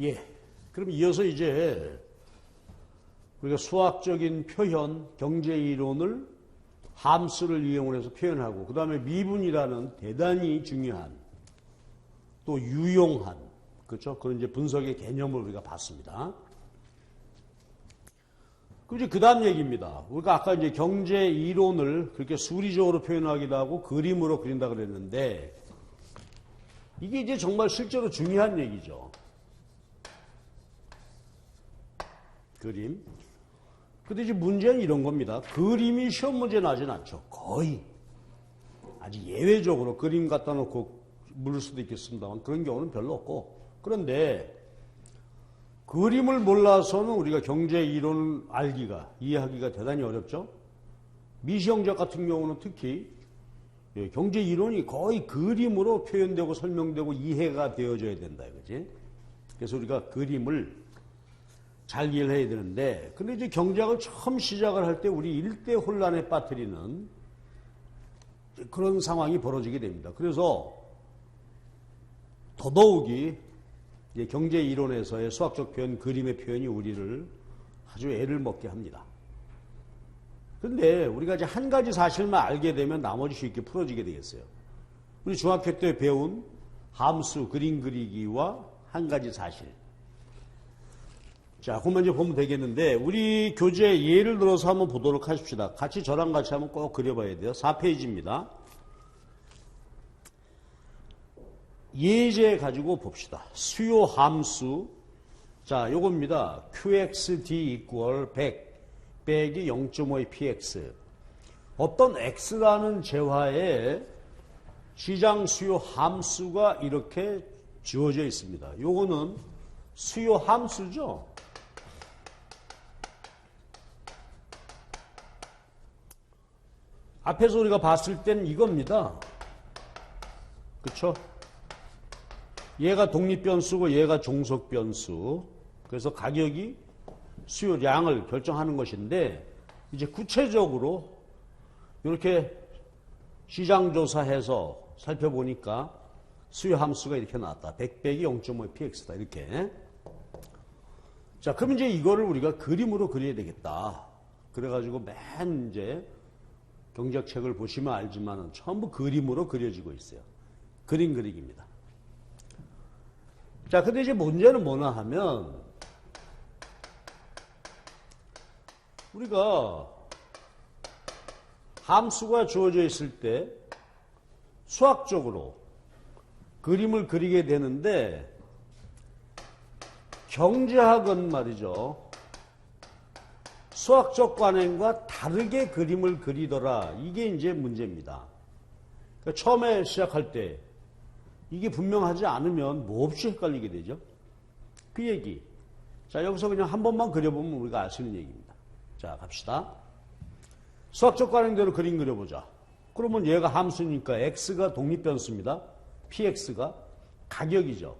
예. 그럼 이어서 이제 우리가 수학적인 표현, 경제 이론을 함수를 이용을 해서 표현하고, 그 다음에 미분이라는 대단히 중요한 또 유용한, 그렇죠? 그런 이제 분석의 개념을 우리가 봤습니다. 그럼 이제 그 다음 얘기입니다. 우리가 아까 이제 경제 이론을 그렇게 수리적으로 표현하기도 하고 그림으로 그린다 그랬는데, 이게 이제 정말 실제로 중요한 얘기죠. 그림. 근데 이제 문제는 이런 겁니다. 그림이 시험 문제 나진 않죠. 거의. 아주 예외적으로 그림 갖다 놓고 물을 수도 있겠습니다만 그런 경우는 별로 없고. 그런데 그림을 몰라서는 우리가 경제 이론을 알기가, 이해하기가 대단히 어렵죠. 미시형작 같은 경우는 특히 경제 이론이 거의 그림으로 표현되고 설명되고 이해가 되어져야 된다 이거지. 그래서 우리가 그림을 잘 이해를 해야 되는데, 근데 이제 경제학을 처음 시작을 할 때 우리 일대 혼란에 빠뜨리는 그런 상황이 벌어지게 됩니다. 그래서 더더욱이 경제 이론에서의 수학적 표현, 그림의 표현이 우리를 아주 애를 먹게 합니다. 그런데 우리가 이제 한 가지 사실만 알게 되면 나머지 쉽게 풀어지게 되겠어요. 우리 중학교 때 배운 함수, 그림 그리기와 한 가지 사실. 자, 그거 먼저 보면 되겠는데, 우리 교재 예를 들어서 한번 보도록 하십시다. 같이 저랑 같이 한번 꼭 그려봐야 돼요. 4페이지입니다. 예제 가지고 봅시다. 수요 함수. 자, 요겁니다. QXD equal 100 빼기 0.5의 PX. 어떤 X라는 재화에 시장 수요 함수가 이렇게 지워져 있습니다. 요거는 수요 함수죠. 앞에서 우리가 봤을 땐 이겁니다. 그쵸? 얘가 독립변수고 얘가 종속변수. 그래서 가격이 수요량을 결정하는 것인데, 이제 구체적으로 이렇게 시장조사해서 살펴보니까 수요함수가 이렇게 나왔다. 100 빼기 0.5의 px다. 이렇게. 자, 그럼 이제 이거를 우리가 그림으로 그려야 되겠다. 그래가지고 맨 이제 경제학책을 보시면 알지만 전부 그림으로 그려지고 있어요. 그림 그리기입니다. 자, 근데 이제 문제는 뭐나 하면, 우리가 함수가 주어져 있을 때 수학적으로 그림을 그리게 되는데, 경제학은 말이죠, 수학적 관행과 다르게 그림을 그리더라. 이게 이제 문제입니다. 그러니까 처음에 시작할 때 이게 분명하지 않으면 몹시 헷갈리게 되죠. 그 얘기. 자, 여기서 그냥 한 번만 그려보면 우리가 알 수 있는 얘기입니다. 자, 갑시다. 수학적 관행대로 그림 그려보자. 그러면 얘가 함수니까 x가 독립변수입니다. px가 가격이죠.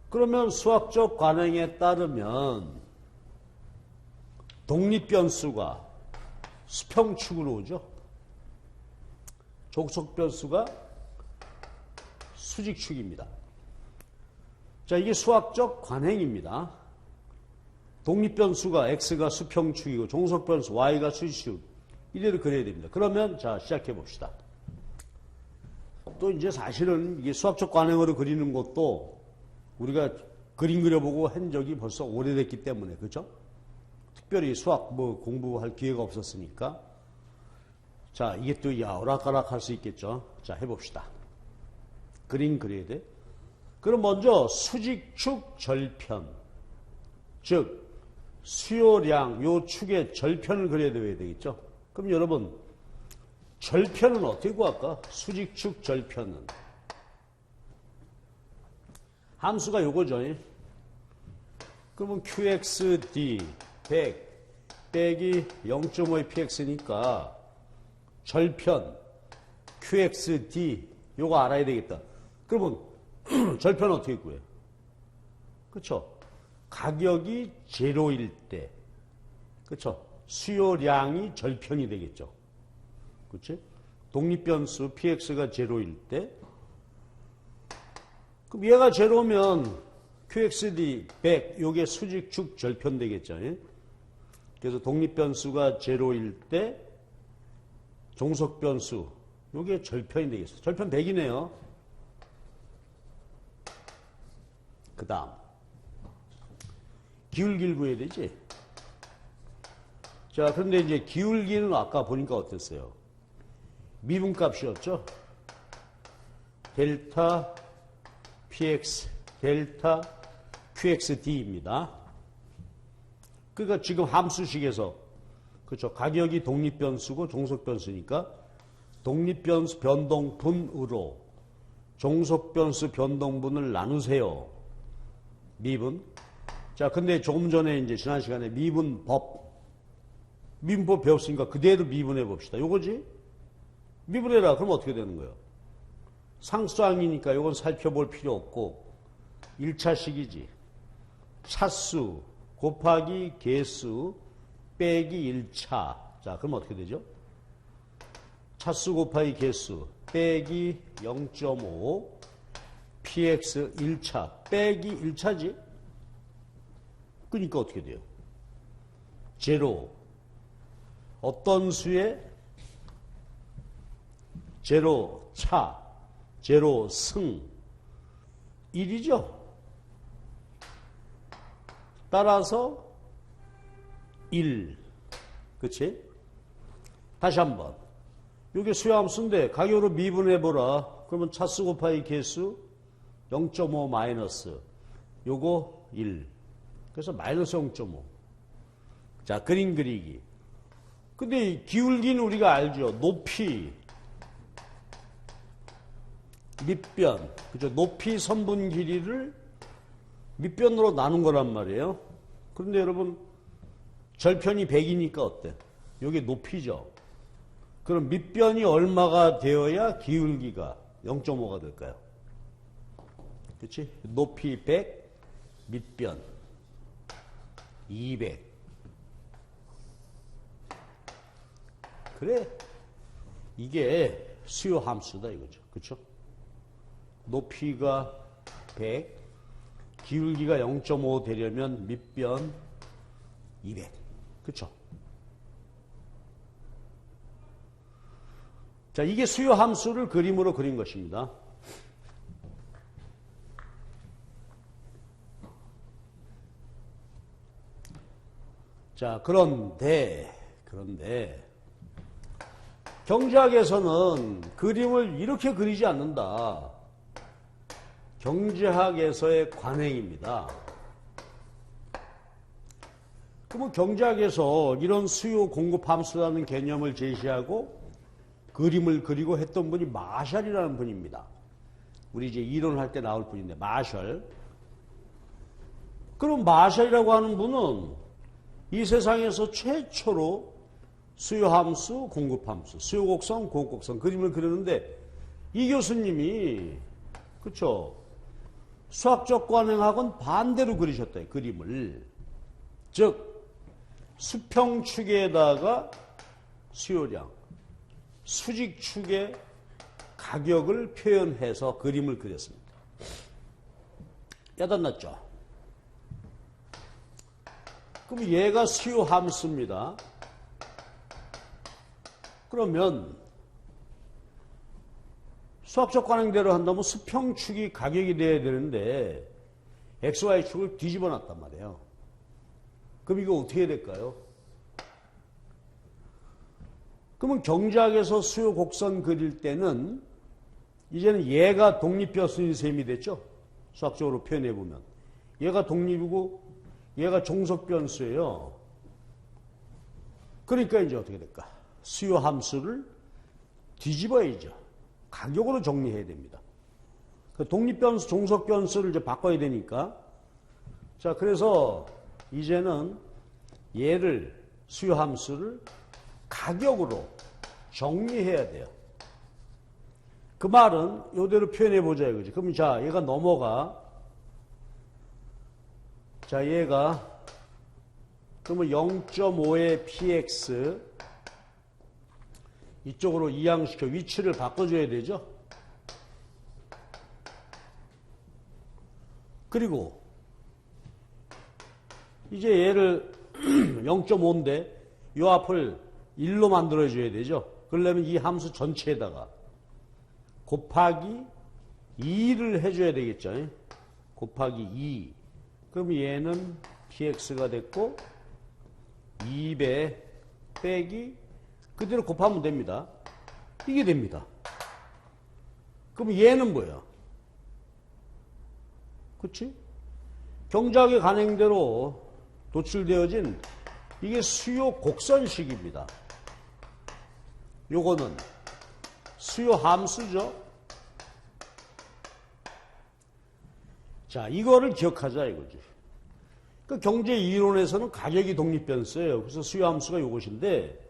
그러면 수학적 관행에 따르면 독립변수가 수평축으로 오죠. 종속변수가 수직축입니다. 자, 이게 수학적 관행입니다. 독립변수가 x가 수평축이고 종속변수 y가 수직축. 이대로 그려야 됩니다. 그러면 자, 시작해 봅시다. 또 이제 사실은 이게 수학적 관행으로 그리는 것도 우리가 그림 그려보고 한 적이 벌써 오래됐기 때문에, 그렇죠? 특별히 수학 공부할 기회가 없었으니까. 자, 이게 또 오락가락 할 수 있겠죠. 자, 해봅시다. 그림 그려야 돼. 그럼 먼저 수직축 절편. 즉, 수요량, 요 축의 절편을 그려야 되겠죠. 그럼 여러분, 절편은 어떻게 구할까? 수직축 절편은. 함수가 요거죠. 그러면 QXD 100 빼기 0.5의 PX니까 절편 QXD 요거 알아야 되겠다. 그러면 절편 어떻게 구해요? 그렇죠? 가격이 제로일 때, 그렇죠? 수요량이 절편이 되겠죠. 그렇지? 독립변수 PX가 제로일 때, 그럼 얘가 제로면 QXD 100 요게 수직축 절편 되겠죠. 예? 그래서 독립변수가 제로일 때 종속변수 요게 절편이 되겠어요. 절편 100이네요. 그 다음 기울기를 구해야 되지. 자, 그런데 이제 기울기는 아까 보니까 어땠어요? 미분값이었죠. 델타 px, 델타 qxd입니다. 그러니까 지금 함수식에서 그렇죠. 가격이 독립변수고 종속변수니까 독립변수 변동분으로 종속변수 변동분을 나누세요. 미분. 자, 근데 조금 전에 이제 지난 시간에 미분법 배웠으니까 그대로 미분해 봅시다. 요거지? 미분해라. 그럼 어떻게 되는 거예요? 상수항이니까 요건 살펴볼 필요 없고 1차식이지. 차수 곱하기 개수 빼기 1차. 자, 그럼 어떻게 되죠? 차수 곱하기 개수 빼기 0.5 px 1차 빼기 1차지? 그러니까 어떻게 돼요? 제로. 어떤 수에? 제로 차, 제로 승 1이죠. 따라서 1. 그치? 다시 한번. 이게 수요함수인데 가격으로 미분해보라. 그러면 차수 곱하기 개수 0.5 마이너스 요거 1. 그래서 마이너스 0.5. 자, 그림 그리기. 근데 기울기는 우리가 알죠. 높이, 밑변. 그죠? 높이 선분 길이를 밑변으로 나눈 거란 말이에요. 그런데 여러분, 절편이 100이니까 어때? 여기 높이죠. 그럼 밑변이 얼마가 되어야 기울기가 0.5가 될까요? 그렇지? 높이 100, 밑변 200. 그래. 이게 수요 함수다 이거죠. 그렇죠? 높이가 100, 기울기가 0.5 되려면 밑변 200. 그렇죠? 자, 이게 수요 함수를 그림으로 그린 것입니다. 자, 그런데 경제학에서는 그림을 이렇게 그리지 않는다. 경제학에서의 관행입니다. 그러면 경제학에서 이런 수요 공급 함수라는 개념을 제시하고 그림을 그리고 했던 분이 마샬이라는 분입니다. 우리 이제 이론할 때 나올 분인데 마샬. 그럼 마샬이라고 하는 분은 이 세상에서 최초로 수요함수, 공급함수, 수요곡선, 공급곡선 그림을 그리는데 이 교수님이 그렇죠. 수학적 관행학은 반대로 그리셨다. 그림을. 즉 수평축에다가 수요량, 수직축의 가격을 표현해서 그림을 그렸습니다. 야단났죠? 그럼 얘가 수요함수입니다. 그러면 수학적 관행대로 한다면 수평축이 가격이 돼야 되는데 XY축을 뒤집어 놨단 말이에요. 그럼 이거 어떻게 해야 될까요? 그러면 경제학에서 수요 곡선 그릴 때는 이제는 얘가 독립변수인 셈이 됐죠? 수학적으로 표현해보면. 얘가 독립이고 얘가 종속변수예요. 그러니까 이제 어떻게 될까? 수요 함수를 뒤집어야죠. 가격으로 정리해야 됩니다. 독립변수, 종속변수를 이제 바꿔야 되니까. 자, 그래서 이제는 얘를 수요 함수를 가격으로 정리해야 돼요. 그 말은 이대로 표현해 보자 이거지. 그럼 자, 얘가 넘어가. 자, 얘가 그러면 0.5의 px 이쪽으로 이항시켜 위치를 바꿔줘야 되죠. 그리고 이제 얘를 0.5인데 이 앞을 1로 만들어줘야 되죠. 그러려면 이 함수 전체에다가 곱하기 2를 해줘야 되겠죠. 곱하기 2. 그럼 얘는 px가 됐고 2배 빼기 그대로 곱하면 됩니다. 이게 됩니다. 그럼 얘는 뭐야? 그치? 경작의 관행대로 도출되어진 이게 수요 곡선식입니다. 요거는 수요 함수죠. 자, 이거를 기억하자 이거지. 그 경제 이론에서는 가격이 독립변수예요. 그래서 수요 함수가 요것인데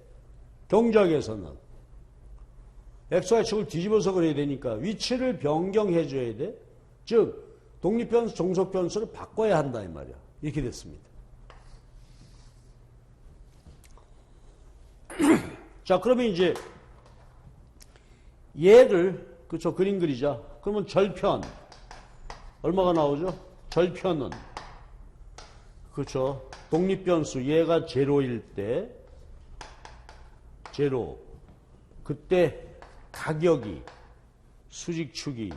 경작에서는 xy축을 뒤집어서 그려야 되니까 위치를 변경해 줘야 돼. 즉 독립변수, 종속변수를 바꿔야 한다 이 말이야. 이렇게 됐습니다. 자, 그러면 이제 얘를 그쵸 그림 그리자. 그러면 절편 얼마가 나오죠? 절편은 그쵸 독립변수 얘가 제로일 때 제로 그때 가격이 수직축이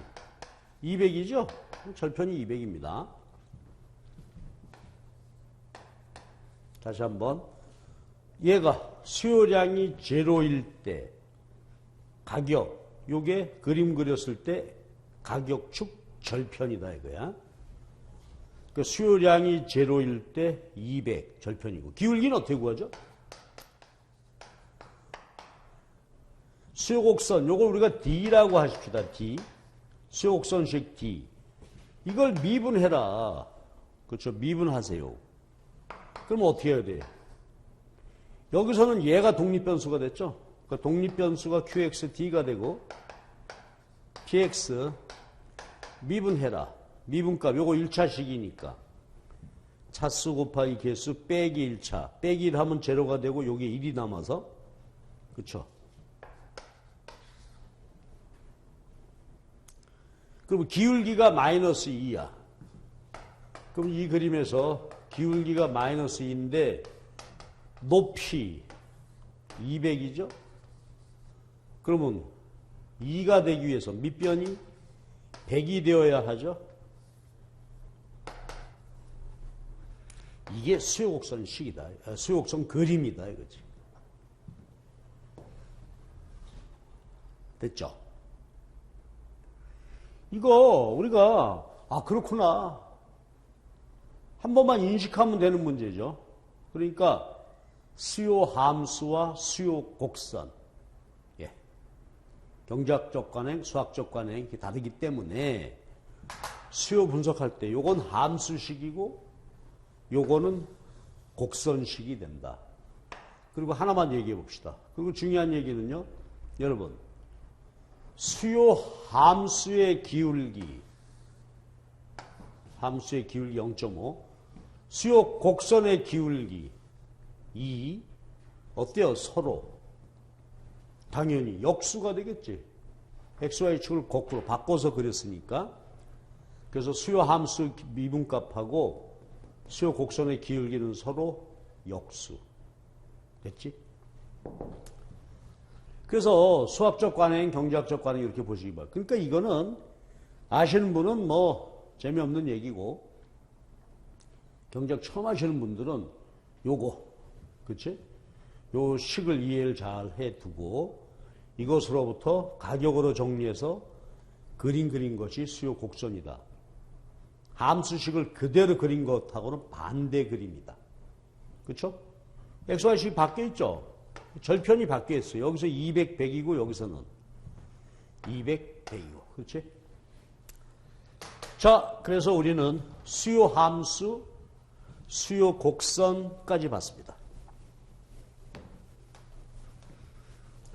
200이죠? 절편이 200입니다. 다시 한번 얘가 수요량이 제로일 때 가격 요게 그림 그렸을 때 가격축 절편이다 이거야. 그 수요량이 제로일 때 200 절편이고 기울기는 어떻게 구하죠? 수요곡선 요걸 우리가 D라고 하십시다. D 수요곡선식 D 이걸 미분해라. 그렇죠? 미분하세요. 그럼 어떻게 해야 돼? 여기서는 얘가 독립변수가 됐죠? 그러니까 독립변수가 QXD가 되고 PX 미분해라. 미분값 요거 1차식이니까 차수 곱하기 개수 빼기 1차 빼기 1 하면 제로가 되고 요게 1이 남아서 그쵸? 그럼 기울기가 마이너스 2야. 그럼 이 그림에서 기울기가 마이너스 2인데 높이 200이죠? 그러면 2가 되기 위해서 밑변이 100이 되어야 하죠? 이게 수요곡선식이다. 수요곡선 그림이다 이거지. 됐죠? 이거 우리가 그렇구나 한 번만 인식하면 되는 문제죠. 그러니까 수요 함수와 수요 곡선 경제학적 관행, 수학적 관행 다르기 때문에 수요 분석할 때 요건 함수식이고 요거는 곡선식이 된다. 그리고 하나만 얘기해 봅시다. 그리고 중요한 얘기는요. 여러분 수요 함수의 기울기 0.5 수요 곡선의 기울기 2 어때요? 서로 당연히 역수가 되겠지. XY축을 거꾸로 바꿔서 그렸으니까 그래서 수요 함수 미분값하고 수요 곡선의 기울기는 서로 역수 됐지? 그래서 수학적 관행, 경제학적 관행 이렇게 보시기 바랍니다. 그러니까 이거는 아시는 분은 뭐 재미없는 얘기고 경제학 처음 하시는 분들은 요거 그치? 요 식을 이해를 잘 해두고 이것으로부터 가격으로 정리해서 그린 것이 수요 곡선이다. 함수식을 그대로 그린 것하고는 반대 그림이다. 그렇죠? XY식이 바뀌어 있죠? 절편이 바뀌어 있어요. 여기서 200, 100이고 여기서는 200, 100이고. 그렇지? 자, 그래서 우리는 수요 함수, 수요 곡선까지 봤습니다.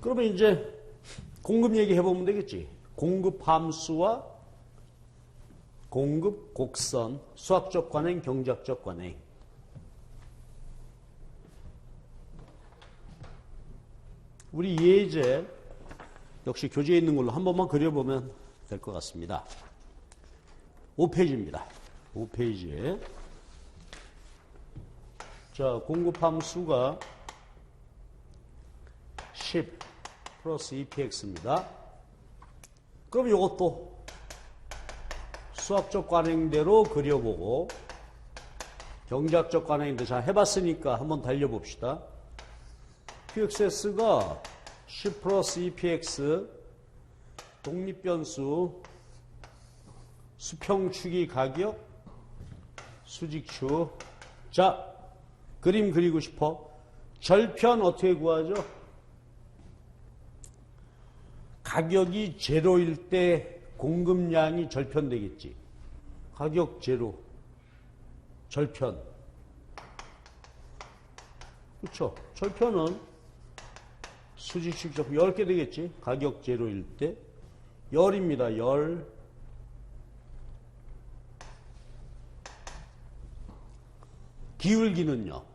그러면 이제 공급 얘기해 보면 되겠지. 공급 함수와 공급 곡선, 수학적 관행, 경제학적 관행. 우리 예제 역시 교재에 있는 걸로 한 번만 그려보면 될 것 같습니다. 5페이지입니다. 5페이지에 자, 공급 함수가 10 플러스 2px입니다. 그럼 이것도 수학적 관행대로 그려보고 경제학적 관행대 자 해봤으니까 한번 달려봅시다. qxs가 10 플러스 2px 독립변수 수평축이 가격 수직축. 자, 그림 그리고 싶어. 절편 어떻게 구하죠? 가격이 제로일 때 공급량이 절편되겠지. 가격 제로. 절편. 그렇죠. 절편은 수직축 접근 10개 되겠지. 가격 제로일 때. 열입니다. 열. 기울기는요.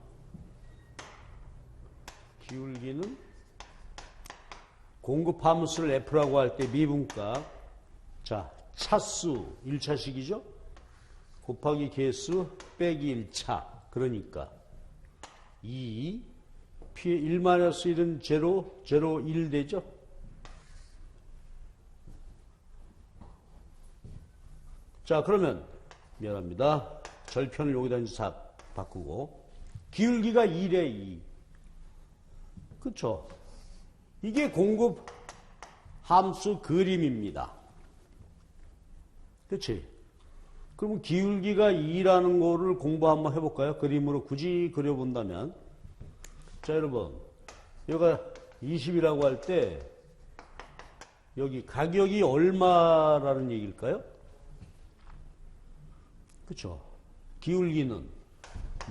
기울기는 공급 함수를 F라고 할 때 미분값. 자, 차수 1차식이죠. 곱하기 개수 빼기 1차. 그러니까 2 P의 1-1은 제로, 제로 1 되죠. 자, 그러면 미안합니다. 절편을 여기다 이제 바꾸고 기울기가 2래 2. 그렇죠. 이게 공급 함수 그림입니다. 그렇지? 그러면 기울기가 2라는 거를 공부 한번 해볼까요? 그림으로 굳이 그려본다면. 자, 여러분. 여기가 20이라고 할 때 여기 가격이 얼마라는 얘기일까요? 그렇죠. 기울기는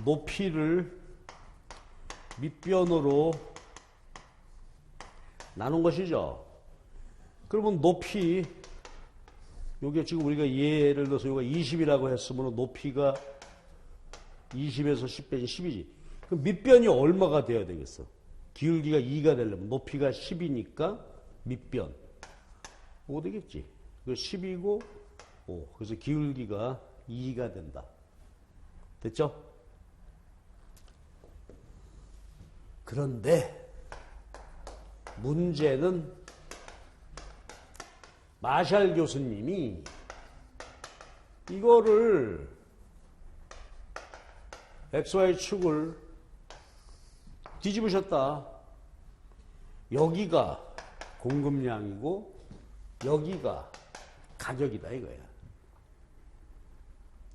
높이를 밑변으로 나눈 것이죠. 그러면 높이, 요게 지금 우리가 예를 들어서 요가 20이라고 했으면 높이가 20에서 10 빼기 10이지. 그럼 밑변이 얼마가 되어야 되겠어? 기울기가 2가 되려면 높이가 10이니까 밑변 5 되겠지. 그 10이고 5. 그래서 기울기가 2가 된다. 됐죠? 그런데 문제는 마샬 교수님이 이거를 XY축을 뒤집으셨다. 여기가 공급량이고 여기가 가격이다 이거야.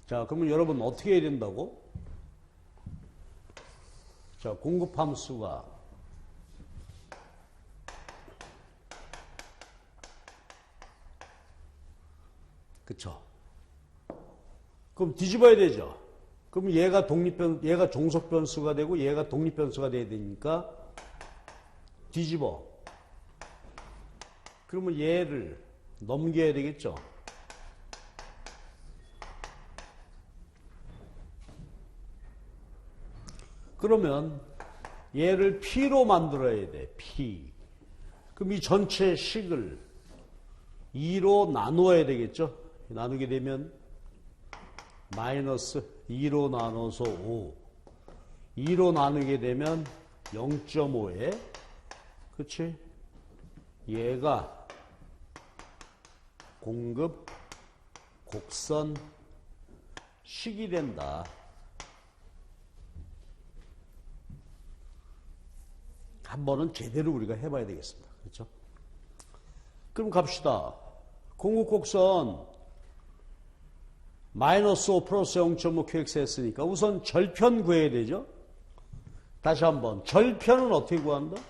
자, 그러면 여러분 어떻게 해야 된다고? 자, 공급 함수가 그쵸? 그럼 뒤집어야 되죠. 그럼 얘가 얘가 종속변수가 되고 얘가 독립변수가 돼야 되니까 뒤집어. 그러면 얘를 넘겨야 되겠죠. 그러면 얘를 P로 만들어야 돼. P. 그럼 이 전체 식을 2로 나누어야 되겠죠. 나누게 되면 마이너스 2로 나눠서 5. 2로 나누게 되면 0.5에 그치? 얘가 공급 곡선 식이 된다. 한 번은 제대로 우리가 해봐야 되겠습니다. 그렇죠? 그럼 갑시다. 공급 곡선 마이너스 5 플러스 0.5 QX 했으니까 우선 절편 구해야 되죠? 다시 한번. 절편은 어떻게 구한다?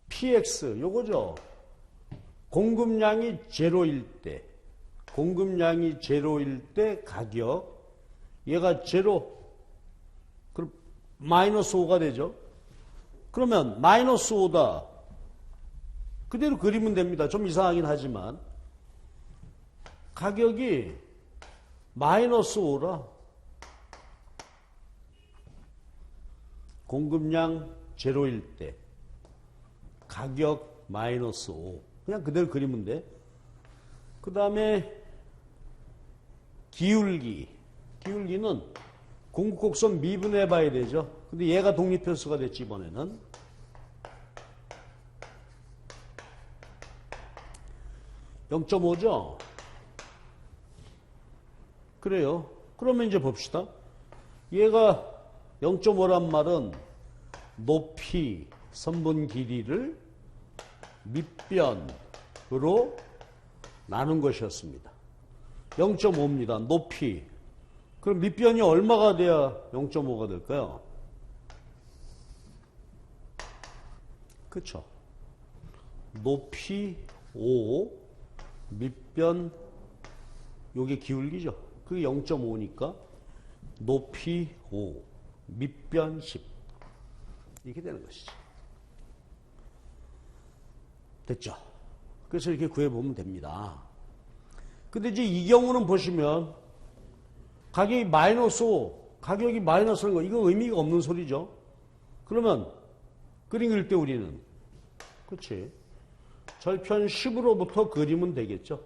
PX, 요거죠? 공급량이 제로일 때, 공급량이 제로일 때 가격, 얘가 제로, 그럼 마이너스 5가 되죠? 그러면 마이너스 5다. 그대로 그리면 됩니다. 좀 이상하긴 하지만. 가격이 마이너스 5라. 공급량 제로일 때. 가격 마이너스 5. 그냥 그대로 그리면 돼. 그 다음에 기울기. 기울기는 궁극곡선 미분해 봐야 되죠. 근데 얘가 독립변수가 됐지, 이번에는. (0.5죠) 그래요. 그러면 이제 봅시다. 얘가 0.5란 말은 높이, 선분 길이를 밑변으로 나눈 것이었습니다. 0.5입니다. 높이. 그럼 밑변이 얼마가 돼야 0.5가 될까요? 그쵸? 높이 5, 밑변, 요게 기울기죠. 그게 0.5니까 높이 5, 밑변 10. 이렇게 되는 것이죠. 됐죠? 그래서 이렇게 구해보면 됩니다. 근데 이제 이 경우는 보시면 가격이 마이너스 5, 가격이 마이너스인 거, 이거 의미가 없는 소리죠. 그러면 그림 그릴 때 우리는, 그렇지, 절편 10으로부터 그리면 되겠죠.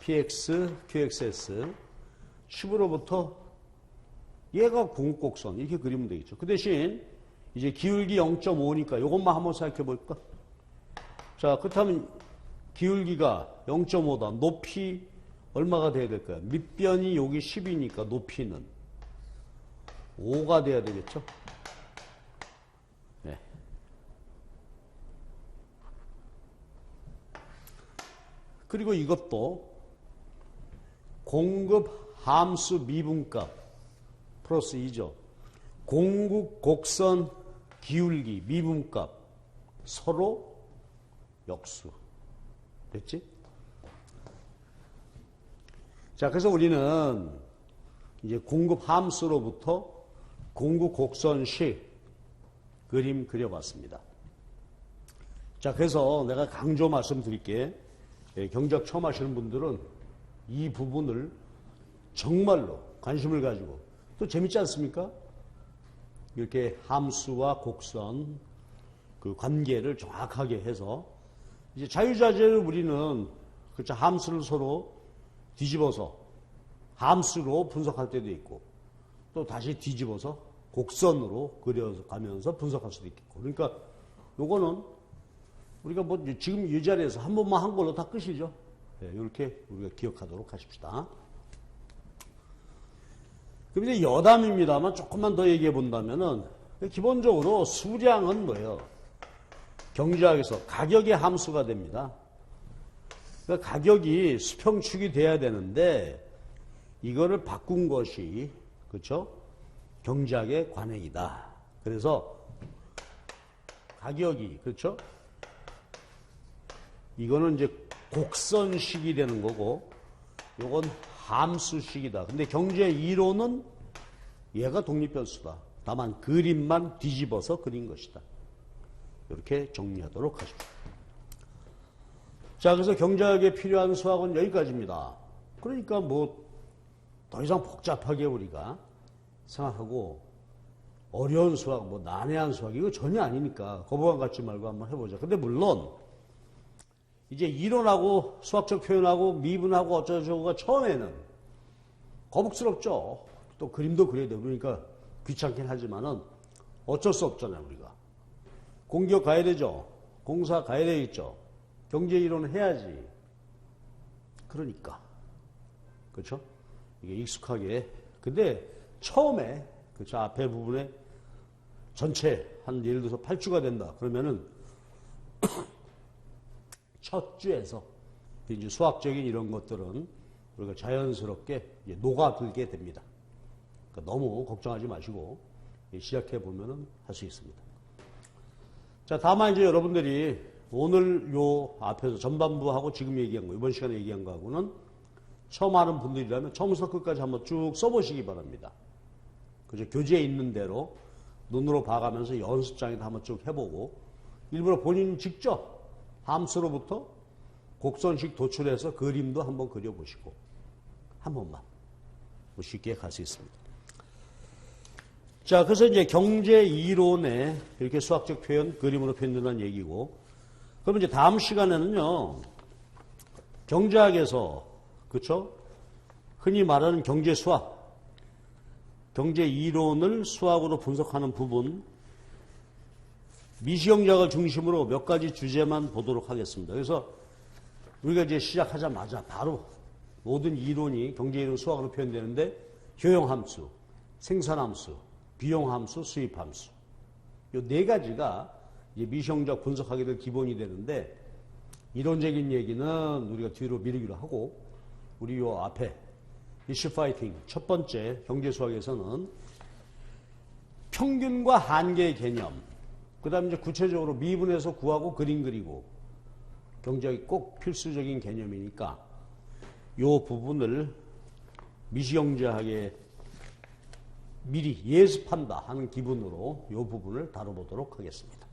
px, qxs 10으로부터 얘가 궁극곡선 이렇게 그리면 되겠죠. 그 대신 이제 기울기 0.5니까 이것만 한번 생각해 볼까? 자, 그렇다면 기울기가 0.5다. 높이 얼마가 돼야 될까요? 밑변이 여기 10이니까 높이는 5가 돼야 되겠죠. 네. 그리고 이것도 공급 함수 미분값 플러스 2죠. 공극곡선 기울기 미분값 서로 역수. 됐지? 자, 그래서 우리는 이제 공급 함수로부터 공급 곡선식 그림 그려봤습니다. 자, 그래서 내가 강조 말씀드릴게. 경제학 처음 하시는 분들은 이 부분을 정말로 관심을 가지고, 또 재밌지 않습니까? 이렇게 함수와 곡선 그 관계를 정확하게 해서 이제 자유자재를 우리는 그렇죠, 함수를 서로 뒤집어서 함수로 분석할 때도 있고 또 다시 뒤집어서 곡선으로 그려가면서 분석할 수도 있겠고, 그러니까 요거는 우리가 뭐 지금 이 자리에서 한 번만 한 걸로 다 끝이죠. 네, 이렇게 우리가 기억하도록 하십시다. 그럼 이제 여담입니다만 조금만 더 얘기해 본다면은 기본적으로 수량은 뭐예요? 경제학에서 가격의 함수가 됩니다. 그러니까 가격이 수평축이 돼야 되는데 이거를 바꾼 것이, 그렇죠? 경제학의 관행이다. 그래서 가격이, 그렇죠? 이거는 이제 곡선식이 되는 거고 이건 함수식이다. 근데 경제 이론은 얘가 독립변수다. 다만 그림만 뒤집어서 그린 것이다. 이렇게 정리하도록 하십시오. 자, 그래서 경제학에 필요한 수학은 여기까지입니다. 그러니까 뭐 더 이상 복잡하게 우리가 생각하고 어려운 수학, 뭐 난해한 수학 이거 전혀 아니니까 거부감 갖지 말고 한번 해보자. 근데 물론 이제 이론하고 수학적 표현하고 미분하고 어쩌고저쩌고가 처음에는 거북스럽죠. 또 그림도 그려야 되고 그러니까 귀찮긴 하지만은 어쩔 수 없잖아요. 우리가 공기업 가야 되죠. 공사 가야 되겠죠. 경제 이론을 해야지. 그러니까 그렇죠? 이게 익숙하게. 근데 처음에 그렇죠, 앞에 부분에 전체 한 예를 들어서 8주가 된다. 그러면은 첫 주에서 이제 수학적인 이런 것들은 우리가 자연스럽게 녹아들게 됩니다. 그러니까 너무 걱정하지 마시고 시작해 보면은 할 수 있습니다. 자, 다만 이제 여러분들이 오늘 요 앞에서 전반부하고 지금 얘기한 거, 이번 시간에 얘기한 거하고는 처음 하는 분들이라면 처음부터 끝까지 한번 쭉 써보시기 바랍니다. 그죠? 교재에 있는 대로 눈으로 봐가면서 연습장에도 한번 쭉 해보고 일부러 본인 직접 함수로부터 곡선식 도출해서 그림도 한번 그려보시고 한 번만 쉽게 갈 수 있습니다. 자, 그래서 이제 경제 이론에 이렇게 수학적 표현, 그림으로 표현된다는 얘기고, 그러면 이제 다음 시간에는요, 경제학에서, 그쵸? 흔히 말하는 경제 수학, 경제 이론을 수학으로 분석하는 부분, 미시경제학을 중심으로 몇 가지 주제만 보도록 하겠습니다. 그래서 우리가 이제 시작하자마자 바로 모든 이론이 경제 이론 수학으로 표현되는데 효용함수, 생산함수, 비용함수, 수입함수. 이 네 가지가 이제 미시경제학 분석하게 될 기본이 되는데 이론적인 얘기는 우리가 뒤로 미루기로 하고 우리 요 앞에 이슈 파이팅 첫 번째 경제 수학에서는 평균과 한계의 개념, 그 다음에 이제 구체적으로 미분해서 구하고 그림 그리고 경제학이 꼭 필수적인 개념이니까 이 부분을 미시경제학에 미리 예습한다 하는 기분으로 이 부분을 다뤄보도록 하겠습니다.